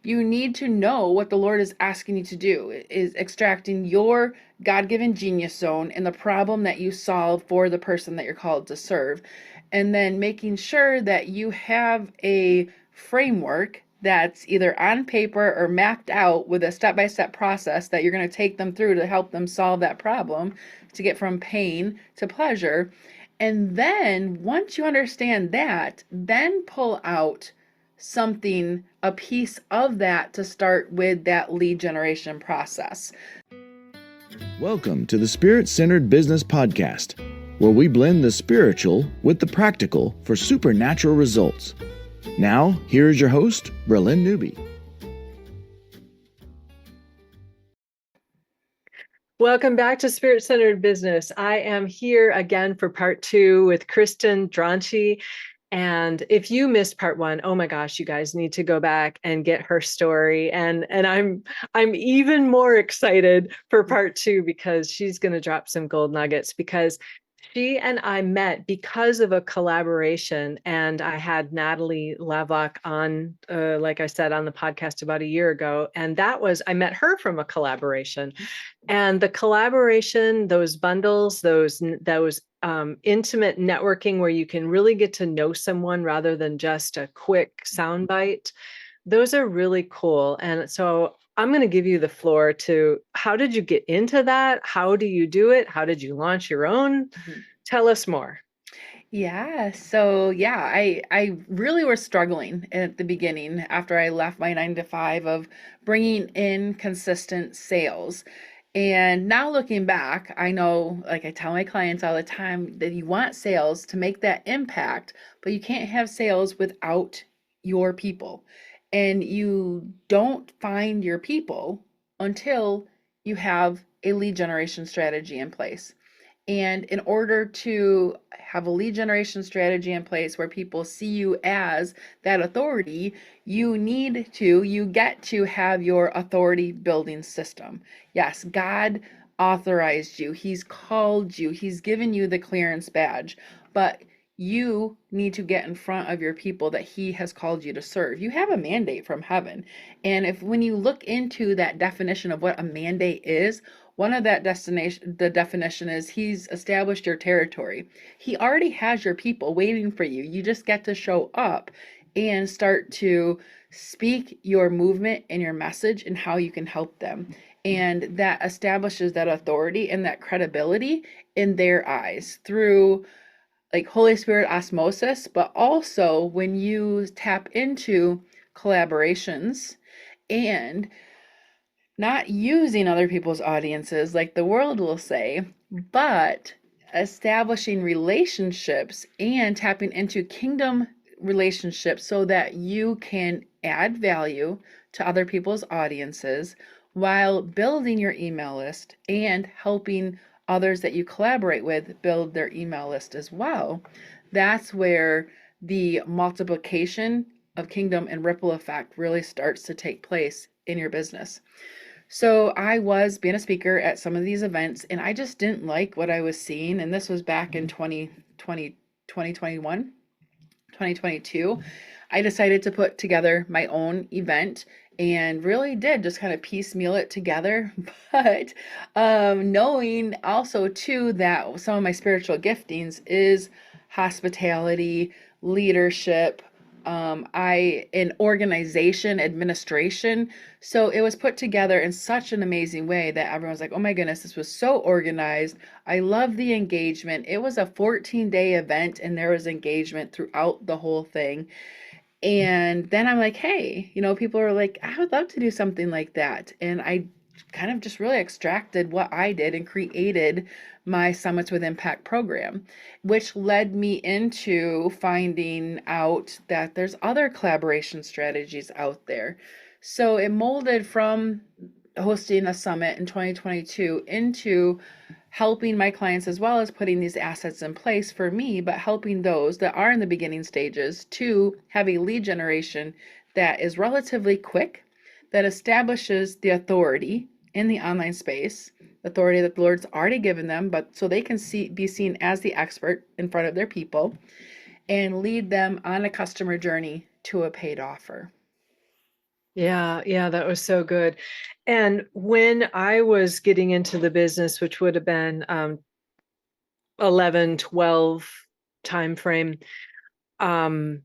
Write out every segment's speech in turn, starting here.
you need to know what the Lord is asking you to do. It is extracting your God-given genius zone and the problem that you solve for the person that you're called to serve. And then making sure that you have a framework that's either on paper or mapped out with a step-by-step process that you're going to take them through to help them solve that problem, to get from pain to pleasure. And then once you understand that, then pull out something, a piece of that to start with that lead generation process. Welcome to the Spirit-Centered Business Podcast, where we blend the spiritual with the practical for supernatural results. Now, here is your host, Bralynn Newby. Welcome back to Spirit-Centered Business. I am here again for part 2 with Kristin Dronchi. And if you missed part 1, oh my gosh, you guys need to go back and get her story. And I'm even more excited for part 2 because she's going to drop some gold nuggets, because she and I met because of a collaboration, and I had Natalie Lavlock on, like I said, on the podcast about a year ago. And I met her from a collaboration. And the collaboration, those bundles, those intimate networking where you can really get to know someone rather than just a quick soundbite, those are really cool. And so I'm going to give you the floor to, how did you get into that? How do you do it? How did you launch your own? Tell us more. I really was struggling at the beginning after I left my 9 to 5 of bringing in consistent sales. And now looking back, I know, like I tell my clients all the time, that you want sales to make that impact, but you can't have sales without your people. And you don't find your people until you have a lead generation strategy in place. And in order to have a lead generation strategy in place where people see you as that authority, you get to have your authority building system. Yes, God authorized you. He's called you. He's given you the clearance badge, but you need to get in front of your people that he has called you to serve. You have a mandate from heaven. And when you look into that definition of what a mandate is, one of the definition is he's established your territory. He already has your people waiting for you. You just get to show up and start to speak your movement and your message and how you can help them. And that establishes that authority and that credibility in their eyes through like Holy Spirit osmosis, but also when you tap into collaborations and not using other people's audiences like the world will say, but establishing relationships and tapping into kingdom relationships so that you can add value to other people's audiences while building your email list and helping others that you collaborate with build their email list as well. That's where the multiplication of kingdom and ripple effect really starts to take place in your business. So I was being a speaker at some of these events and I just didn't like what I was seeing. And this was back in 2021, 2022. I decided to put together my own event and really did just kind of piecemeal it together. But knowing also too that some of my spiritual giftings is hospitality, leadership, in organization, administration. So it was put together in such an amazing way that everyone's like, oh my goodness, this was so organized. I love the engagement. It was a 14-day event and there was engagement throughout the whole thing. And then I'm like, hey, people are like, I would love to do something like that. And I kind of just really extracted what I did and created my Summits with Impact program, which led me into finding out that there's other collaboration strategies out there. So it molded from hosting a summit in 2022 into helping my clients as well as putting these assets in place for me, but helping those that are in the beginning stages to have a lead generation that is relatively quick, that establishes the authority in the online space, authority that the Lord's already given them, but so they can be seen as the expert in front of their people and lead them on a customer journey to a paid offer. Yeah, yeah, that was so good. And when I was getting into the business, which would have been 11, 12 time frame, um,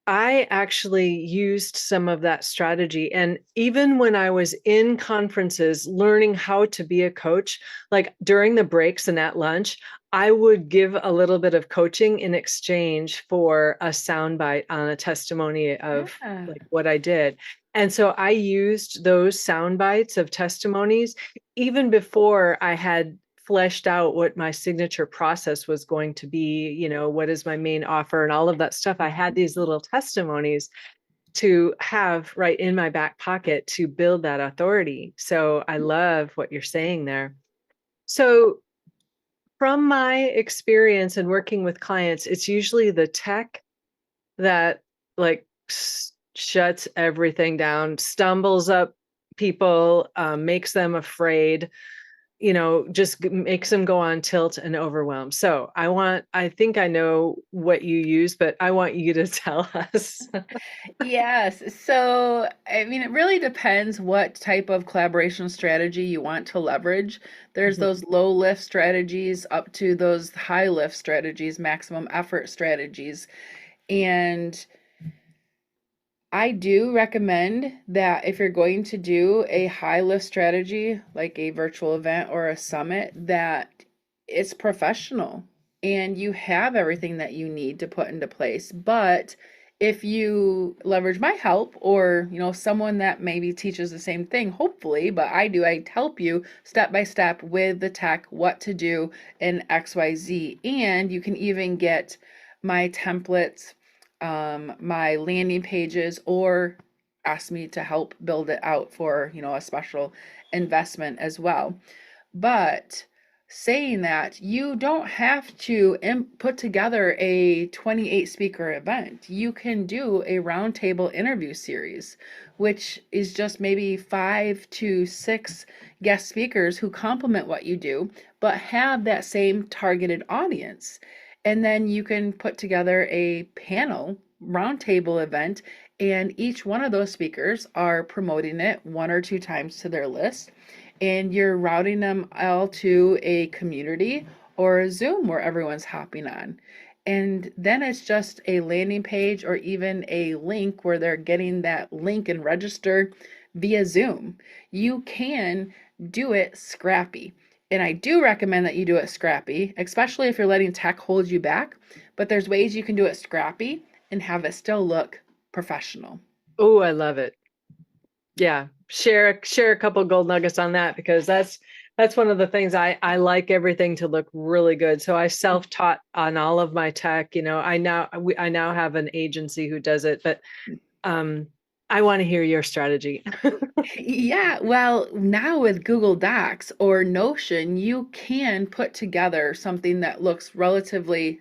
I actually used some of that strategy. And even when I was in conferences learning how to be a coach, like during the breaks and at lunch, I would give a little bit of coaching in exchange for a soundbite on a testimony of Yeah. like what I did. And so I used those sound bites of testimonies even before I had fleshed out what my signature process was going to be, what is my main offer and all of that stuff. I had these little testimonies to have right in my back pocket to build that authority. So I love what you're saying there. So from my experience in working with clients, it's usually the tech that like shuts everything down, stumbles up people, makes them afraid, just makes them go on tilt and overwhelm. So I think I know what you use, but I want you to tell us. Yes. So, I mean, it really depends what type of collaboration strategy you want to leverage. There's Mhm. those low lift strategies up to those high lift strategies, maximum effort strategies. And I do recommend that if you're going to do a high lift strategy, like a virtual event or a summit, that it's professional and you have everything that you need to put into place. But if you leverage my help or, someone that maybe teaches the same thing, hopefully, but I help you step by step with the tech, what to do in XYZ. And you can even get my templates, my landing pages, or ask me to help build it out for, a special investment as well. But saying that, you don't have to put together a 28 speaker event. You can do a roundtable interview series, which is just maybe 5 to 6 guest speakers who complement what you do, but have that same targeted audience. And then you can put together a panel roundtable event, and each one of those speakers are promoting it 1 or 2 times to their list, and you're routing them all to a community or a Zoom where everyone's hopping on. And then it's just a landing page or even a link where they're getting that link and register via Zoom. You can do it scrappy. And I do recommend that you do it scrappy, especially if you're letting tech hold you back. But there's ways you can do it scrappy and have it still look professional. Oh, I love it. Yeah. Share a couple gold nuggets on that, because that's one of the things I like everything to look really good. So I self-taught on all of my tech. I now have an agency who does it, but I want to hear your strategy. Yeah, well, now with Google Docs or Notion, you can put together something that looks relatively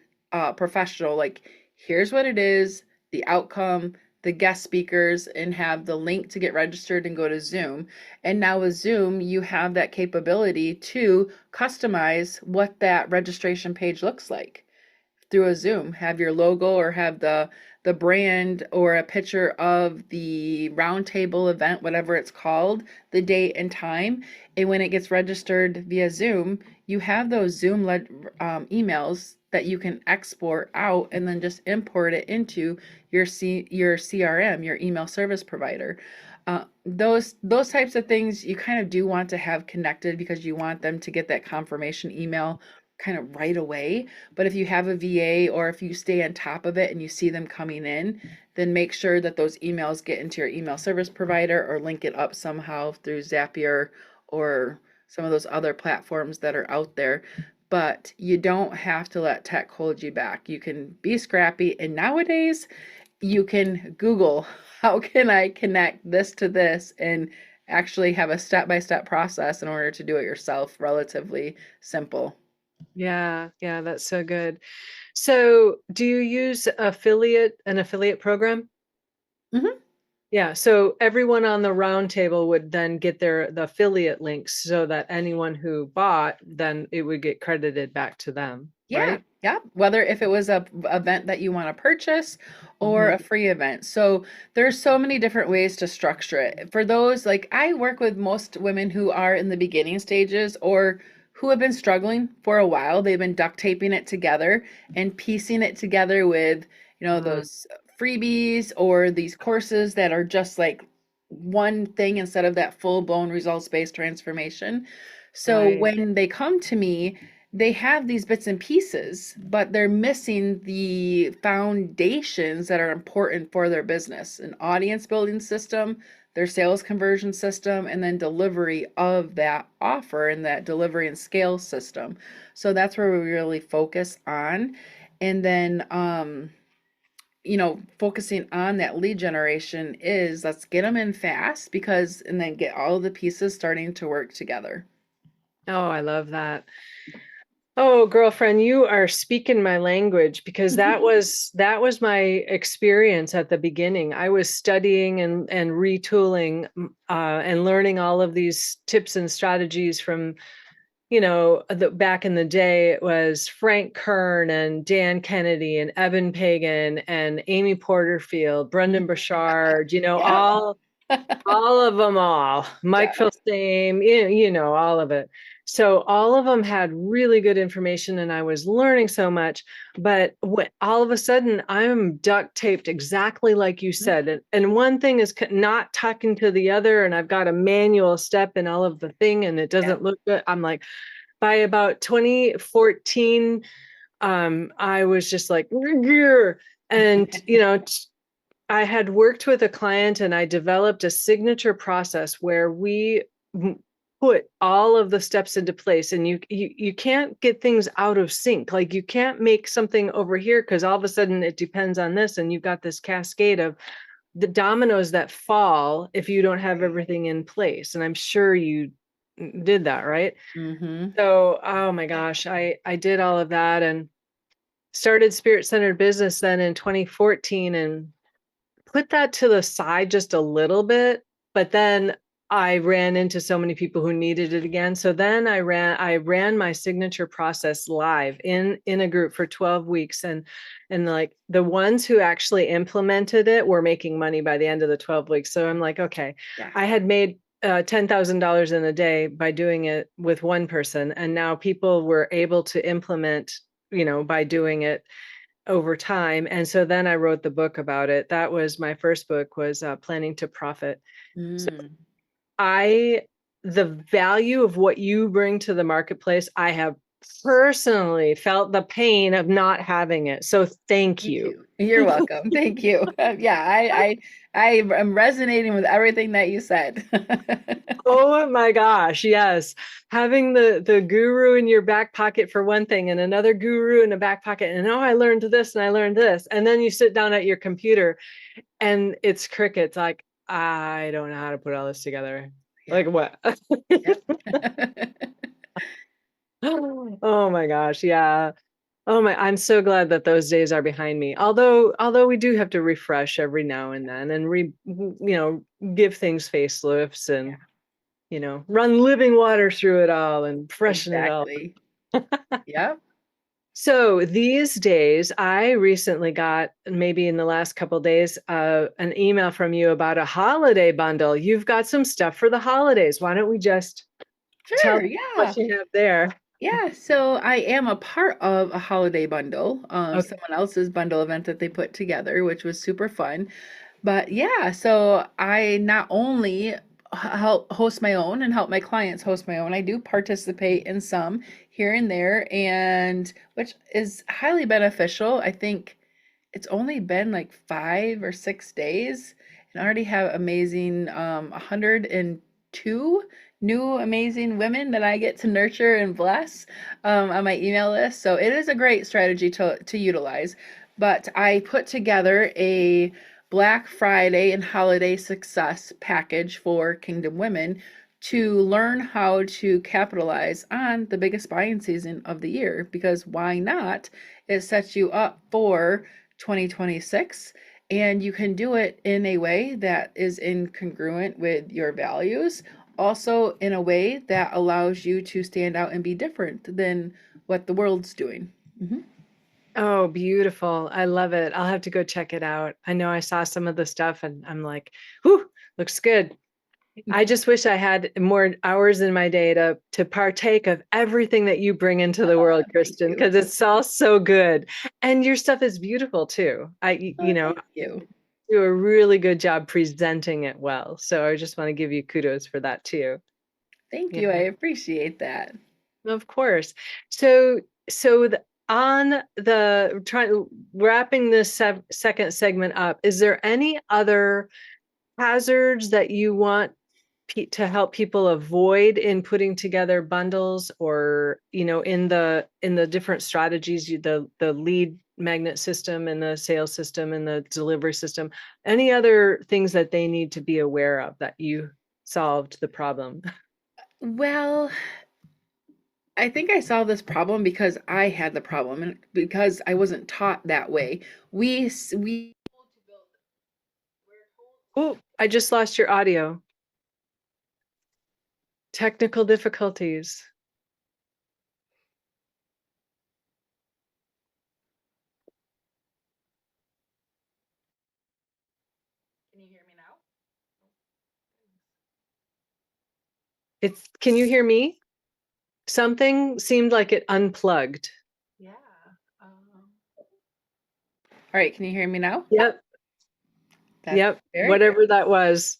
professional. Like, here's what it is, the outcome, the guest speakers, and have the link to get registered and go to Zoom. And now with Zoom, you have that capability to customize what that registration page looks like through a Zoom. Have your logo or have the brand or a picture of the roundtable event, whatever it's called, the date and time. And when it gets registered via Zoom, you have those Zoom led emails that you can export out and then just import it into your CRM, your email service provider. Those types of things you kind of do want to have connected because you want them to get that confirmation email kind of right away. But if you have a VA or if you stay on top of it and you see them coming in, then make sure that those emails get into your email service provider or link it up somehow through Zapier or some of those other platforms that are out there. But you don't have to let tech hold you back. You can be scrappy. And nowadays, you can Google, how can I connect this to this, and actually have a step by step process in order to do it yourself, relatively simple. Yeah, yeah, that's so good. So do you use an affiliate program? Mhm. Yeah, so everyone on the round table would then get the affiliate links so that anyone who bought, then it would get credited back to them. Yeah, right? yeah. Whether if it was a event that you want to purchase or Mhm. a free event. So there's so many different ways to structure it. For those, like I work with most women who are in the beginning stages or who have been struggling for a while. They've been duct taping it together and piecing it together with, Mm, those freebies or these courses that are just like one thing instead of that full-blown results-based transformation. So right. when they come to me, they have these bits and pieces, but they're missing the foundations that are important for their business, an audience building system, their sales conversion system, and then delivery of that offer and that delivery and scale system. So that's where we really focus on. And then, focusing on that lead generation is let's get them in fast because, and then get all the pieces starting to work together. Oh, I love that. Oh, girlfriend, you are speaking my language because that was my experience at the beginning. I was studying and retooling and learning all of these tips and strategies from, back in the day. It was Frank Kern and Dan Kennedy and Evan Pagan and Amy Porterfield, Brendan Burchard, Yep. all of them, all Mike Yeah. Filsame, all of it. So all of them had really good information and I was learning so much. But all of a sudden I'm duct taped exactly like you said. And one thing is not talking to the other. And I've got a manual step in all of the thing and it Yeah. doesn't look good. I'm like, by about 2014, I was just like, and I had worked with a client and I developed a signature process where we put all of the steps into place, and you can't get things out of sync. Like you can't make something over here because all of a sudden it depends on this, and you've got this cascade of the dominoes that fall if you don't have everything in place. And I'm sure you did that, right? Mm-hmm. So, oh my gosh, I did all of that and started Spirit Centered Business then in 2014 and put that to the side just a little bit, but then I ran into so many people who needed it again. So then I ran my signature process live in a group for 12 weeks, and like the ones who actually implemented it were making money by the end of the 12 weeks. So I'm like, okay, Yeah. I had made $10,000 in a day by doing it with one person, and now people were able to implement, by doing it over time. And so then I wrote the book about it. That was my first book, was Planning to Profit. So Mm. I, the value of what you bring to the marketplace, I have personally felt the pain of not having it. So thank Me you. too. You're welcome. Thank you. Yeah, I am resonating with everything that you said. Oh my gosh, yes. Having the guru in your back pocket for one thing and another guru in the back pocket, and I learned this and I learned this. And then you sit down at your computer and it's crickets. Like, I don't know how to put all this together. Yeah. Like what? Yep. Oh my gosh, yeah. Oh my, I'm so glad that those days are behind me. Although we do have to refresh every now and then and give things facelifts Yeah, and run living water through it all and freshen it all. exactly. Yep. So these days, I recently got, maybe in the last couple of days, an email from you about a holiday bundle. You've got some stuff for the holidays. Why don't we just tell Sure. what Yeah. you have there? Yeah, so I am a part of a holiday bundle, Okay. someone else's bundle event that they put together, which was super fun. But yeah, so I not only help host my own and help my clients host my own, I do participate in some here and there, and which is highly beneficial. I think it's only been like 5 or 6 days and I already have amazing 102 new amazing women that I get to nurture and bless on my email list. So it is a great strategy to utilize. But I put together a Black Friday and holiday success package for Kingdom Women to learn how to capitalize on the biggest buying season of the year, because why not? It sets you up for 2026, and you can do it in a way that is incongruent with your values, also in a way that allows you to stand out and be different than what the world's doing. Mhm. Oh, beautiful. I love it. I'll have to go check it out. I know I saw some of the stuff and I'm like, whew, looks good. I just wish I had more hours in my day to partake of everything that you bring into the world, Thank Kristin, you. because it's all so good. And your stuff is beautiful too. Oh, thank you. Do a really good job presenting it well. So I just want to give you kudos for that too. Thank Yeah, you. I appreciate that. of course. So, on the wrapping this second segment up, is there any other hazards that you want to help people avoid in putting together bundles, or in the different strategies, the lead magnet system and the sales system and the delivery system, any other things that they need to be aware of that you solved the problem? Well, I think I solved this problem because I had the problem and because I wasn't taught that way. We Oh, I just lost your audio. Technical difficulties. Can you hear me now? Can you hear me? Something seemed like it unplugged. Yeah. All right, can you hear me now? Yep. That's Yep. very good. Whatever that was.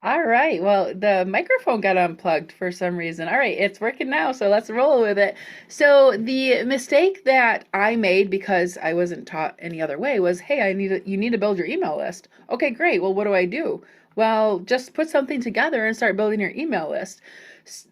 All right. Well, the microphone got unplugged for some reason. All right, it's working now, so let's roll with it. So the mistake that I made because I wasn't taught any other way was, hey, you need to build your email list. Okay, great. Well, what do I do? Well, just put something together and start building your email list.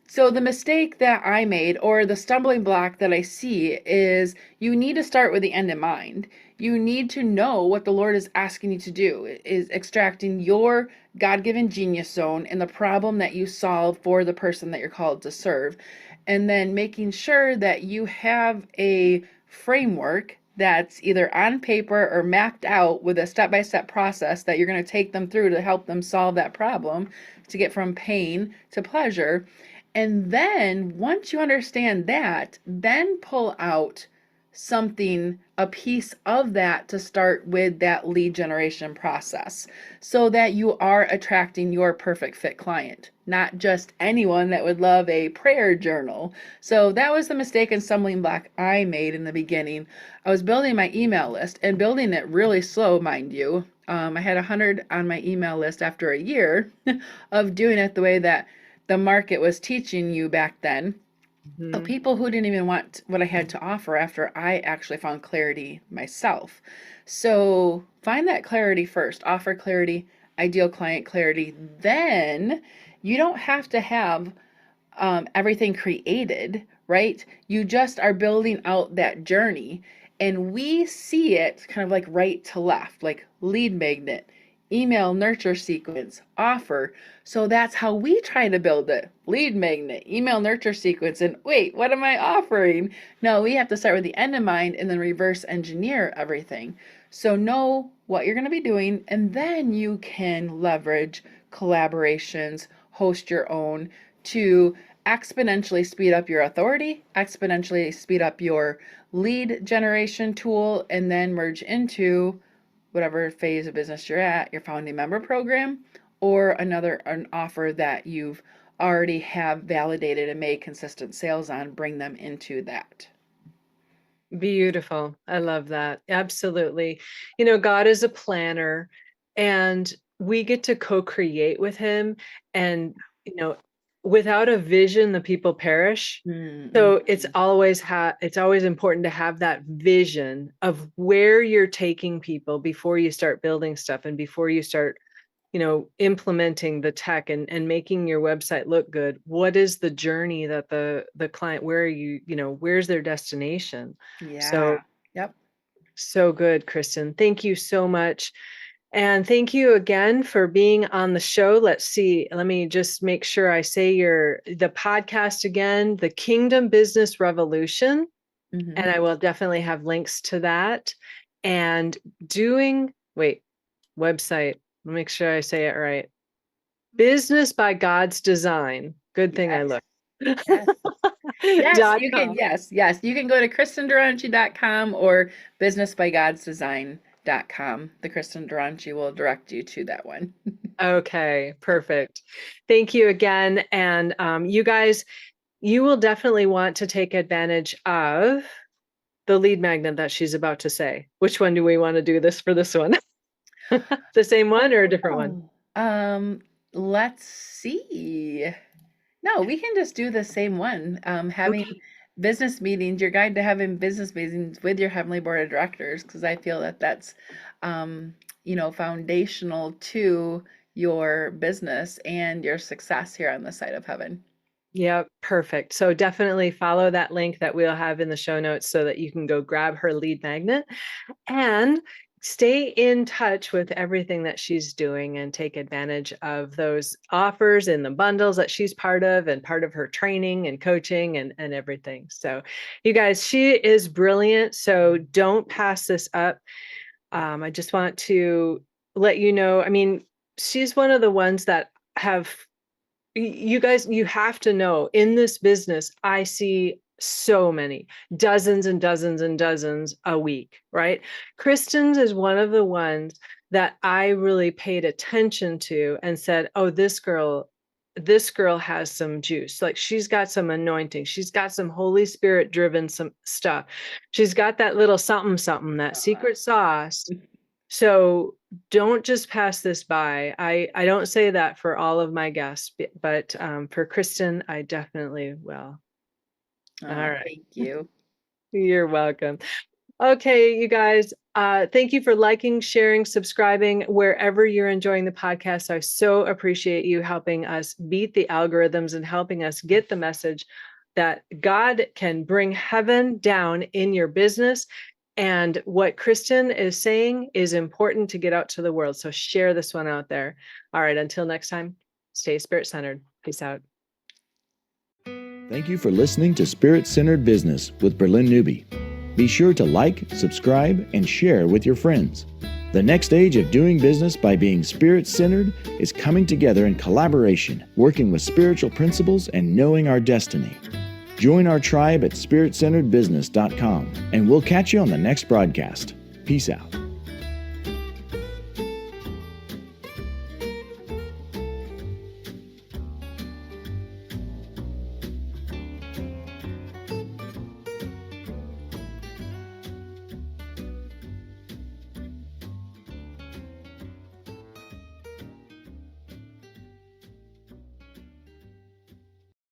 So the mistake that I made, or the stumbling block that I see, is you need to start with the end in mind. You need to know what the Lord is asking you to do, is extracting your God-given genius zone and the problem that you solve for the person that you're called to serve. And then making sure that you have a framework that's either on paper or mapped out with a step-by-step process that you're going to take them through to help them solve that problem, to get from pain to pleasure. And then once you understand that, then pull out something, a piece of that to start with that lead generation process so that you are attracting your perfect fit client, not just anyone that would love a prayer journal. So that was the mistake and stumbling block I made in the beginning. I was building my email list and building it really slow, mind you. I had 100 on my email list after a year of doing it the way that the market was teaching you back then, of Mhm. people who didn't even want what I had to offer after I actually found clarity myself. So find that clarity first, offer clarity, ideal client clarity. Then you don't have to have everything created, right? You just are building out that journey. And we see it kind of like right to left, like lead magnet, email nurture sequence, offer. So that's how we try to build it: lead magnet, email nurture sequence. And wait, what am I offering? No, we have to start with the end in mind and then reverse engineer everything. So know what you're going to be doing, and then you can leverage collaborations, host your own, to exponentially speed up your authority, exponentially speed up your lead generation tool, and then merge into whatever phase of business you're at, your founding member program, or an offer that you've already have validated and made consistent sales on, bring them into that. Beautiful. I love that. Absolutely. God is a planner, and we get to co-create with him. And, you know, without a vision, the people perish. Mm-hmm. So it's always important to have that vision of where you're taking people before you start building stuff and before you start implementing the tech and making your website look good. What is the journey that the client, where are where's their destination? Yeah. So Yep. so good, Kristin. Thank you so much. And thank you again for being on the show. Let's see. Let me just make sure I say the podcast again, The Kingdom Business Revolution. Mm-hmm. And I will definitely have links to that. And website. Let me make sure I say it right. Business by God's Design. Good thing I Yes. looked. Yes. Yes, you can. .com. Yes, you can go to kristindronchi.com or businessbygodsdesign.com. The Kristin Dronchi will direct you to that one. Okay, perfect. Thank you again. And you guys, you will definitely want to take advantage of the lead magnet that she's about to say. Which one do we want to do this for this one? The same one or a different one? Let's see. No, we can just do the same one. Having Okay. business meetings, your guide to having business meetings with your Heavenly Board of Directors, because I feel that that's, foundational to your business and your success here on the side of heaven. Yeah, perfect. So definitely follow that link that we'll have in the show notes so that you can go grab her lead magnet and stay in touch with everything that she's doing and take advantage of those offers and the bundles that she's part of and part of her training and coaching and everything. So you guys, she is brilliant. So don't pass this up. I just want to let you know, I mean, she's one of the ones that have you guys, you have to know in this business, I see so many, dozens and dozens and dozens a week, right? Kristin's is one of the ones that I really paid attention to and said, oh, this girl has some juice. Like she's got some anointing. She's got some Holy Spirit driven some stuff. She's got that little something, something, that secret sauce. So don't just pass this by. I don't say that for all of my guests, but for Kristin, I definitely will. All right. Thank you. You're welcome. Okay, you guys, thank you for liking, sharing, subscribing wherever you're enjoying the podcast. I so appreciate you helping us beat the algorithms and helping us get the message that God can bring heaven down in your business. And what Kristin is saying is important to get out to the world. So share this one out there. All right, until next time, stay spirit-centered. Peace out. Thank you for listening to Spirit Centered Business with Bralynn Newby. Be sure to like, subscribe, and share with your friends. The next stage of doing business by being spirit-centered is coming together in collaboration, working with spiritual principles and knowing our destiny. Join our tribe at spiritcenteredbusiness.com, and we'll catch you on the next broadcast. Peace out.